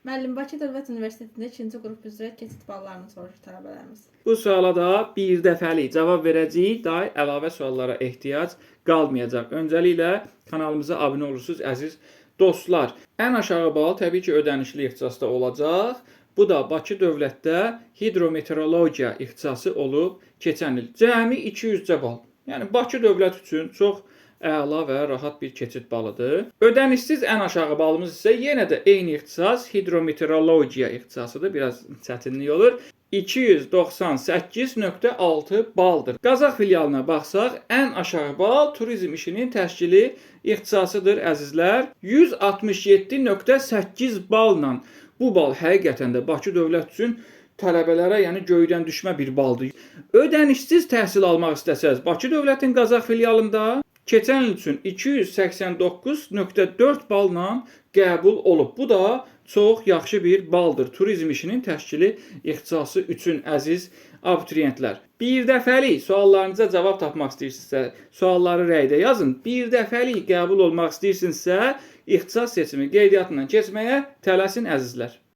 Müəllim, Bakı Dövlət Universitetində 2-ci qrup üzrə keçid ballarını soruşur tələbələrimiz. Bu suala da bir dəfəlik cavab verəcəyik. Daha əlavə suallara ehtiyac qalmayacaq. Öncəliklə kanalımıza abunə olursunuz əziz dostlar. Ən aşağı bal təbii ki, ödənişli ixtisasda olacaq. Bu da Bakı Dövlətdə hidrometeorologiya ixtisası olub keçən il. Cəmi 200 bal. Yəni Bakı Dövlət üçün çox əla və rahat bir keçid balıdır. Ödənişsiz ən aşağı balımız isə yenə də eyni ixtisas hidrometeorologiya ixtisasıdır. Biraz çətinlik olur. 298.6 baldır. Qazax filialına baxsaq, ən aşağı bal turizm işinin təşkili ixtisasıdır əzizlər. 167.8 balla. Bu bal həqiqətən də Bakı Dövlət üçün tələbələrə, yəni göydən düşmə bir baldır. Ödənişsiz təhsil almaq istəsəz, Bakı Dövlətin Qazax filialında keçən il üçün 289.4 balla qəbul olub. Bu da çox yaxşı bir baldır turizm işinin təşkili ixtisası üçün əziz abituriyentlər. Bir dəfəlik suallarınıza cavab tapmaq istəyirsinizsə, sualları rəydə yazın. Bir dəfəlik qəbul olmaq istəyirsinizsə, ixtisas seçimi qeydiyyatından keçməyə tələsin əzizlər.